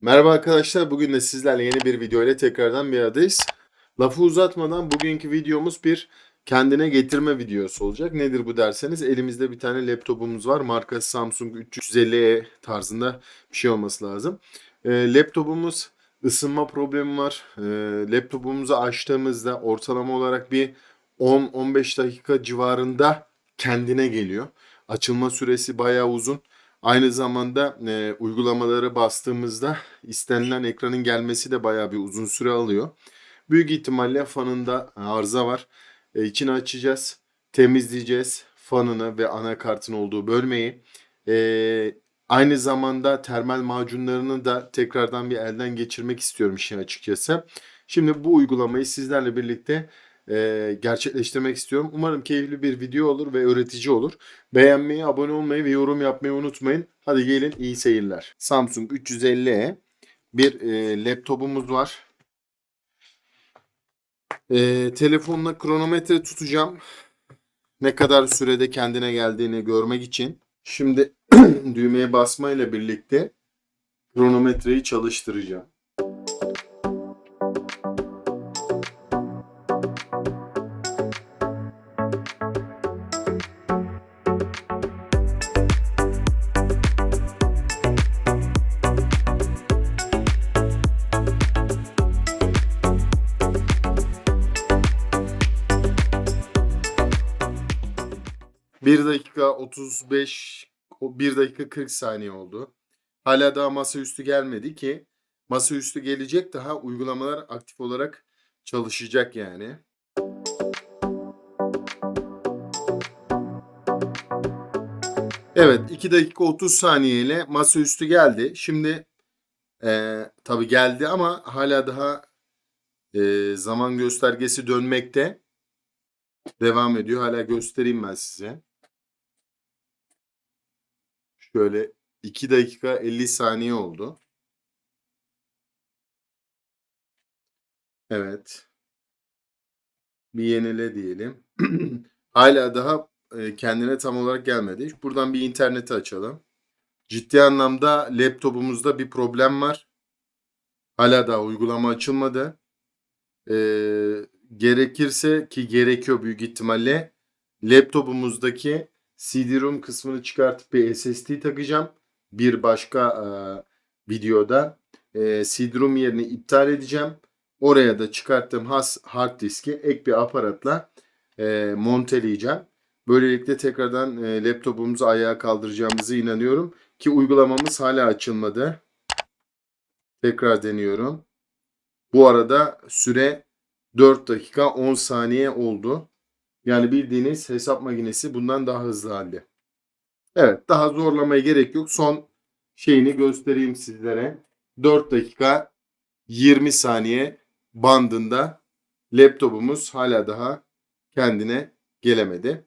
Merhaba arkadaşlar, bugün de sizlerle yeni bir video ile tekrardan bir aradayız. Lafı uzatmadan bugünkü videomuz bir kendine getirme videosu olacak. Nedir bu derseniz elimizde bir tane laptopumuz var. Markası Samsung 350E tarzında bir şey olması lazım. Laptopumuz ısınma problemi var. Laptopumuzu açtığımızda ortalama olarak bir 10-15 dakika civarında kendine geliyor. Açılma süresi bayağı uzun. Aynı zamanda uygulamaları bastığımızda istenilen ekranın gelmesi de bayağı bir uzun süre alıyor. Büyük ihtimalle fanında arıza var. İçini açacağız, temizleyeceğiz fanını ve anakartın olduğu bölmeyi. Aynı zamanda termal macunlarını da tekrardan bir elden geçirmek istiyorum işin açıkçası. Şimdi bu uygulamayı sizlerle birlikte gerçekleştirmek istiyorum. Umarım keyifli bir video olur ve öğretici olur. Beğenmeyi, abone olmayı ve yorum yapmayı unutmayın. Hadi gelin, iyi seyirler. Samsung 350E bir laptopumuz var. Telefonla kronometre tutacağım. Ne kadar sürede kendine geldiğini görmek için. Şimdi düğmeye basmayla birlikte kronometreyi çalıştıracağım. Bir dakika 35, 1 dakika 40 saniye oldu. Hala daha masaüstü gelmedi ki. Masaüstü gelecek, daha uygulamalar aktif olarak çalışacak yani. Evet, 2 dakika 30 saniye ile masaüstü geldi. Şimdi tabii geldi ama hala daha zaman göstergesi dönmekte. Devam ediyor. Hala göstereyim ben size. Şöyle 2 dakika 50 saniye oldu. Evet. Bir yenile diyelim. Hala daha kendine tam olarak gelmedi. Buradan bir interneti açalım. Ciddi anlamda laptopumuzda bir problem var. Hala daha uygulama açılmadı. Gerekirse ki gerekiyor büyük ihtimalle laptopumuzdaki CD-ROM kısmını çıkartıp bir SSD takacağım. Bir başka videoda CD-ROM yerini iptal edeceğim. Oraya da çıkarttığım hard diski ek bir aparatla monteleyeceğim. Böylelikle tekrardan laptopumuzu ayağa kaldıracağımıza inanıyorum. Ki uygulamamız hala açılmadı. Tekrar deniyorum. Bu arada süre 4 dakika 10 saniye oldu. Yani bildiğiniz hesap makinesi bundan daha hızlı halde. Evet, daha zorlamaya gerek yok. Son şeyini göstereyim sizlere. 4 dakika 20 saniye bandında laptopumuz hala daha kendine gelemedi.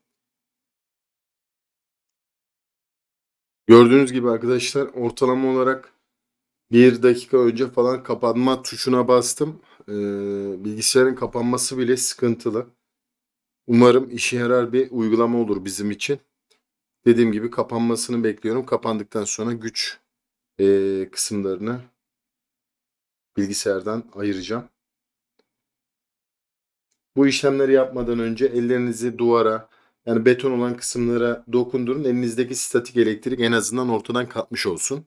Gördüğünüz gibi arkadaşlar, ortalama olarak 1 dakika önce falan kapanma tuşuna bastım. Bilgisayarın kapanması bile sıkıntılı. Umarım işe yarar bir uygulama olur bizim için. Dediğim gibi kapanmasını bekliyorum. Kapandıktan sonra güç kısımlarını bilgisayardan ayıracağım. Bu işlemleri yapmadan önce ellerinizi duvara, yani beton olan kısımlara dokundurun. Elinizdeki statik elektrik en azından ortadan kalkmış olsun.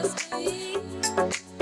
just me.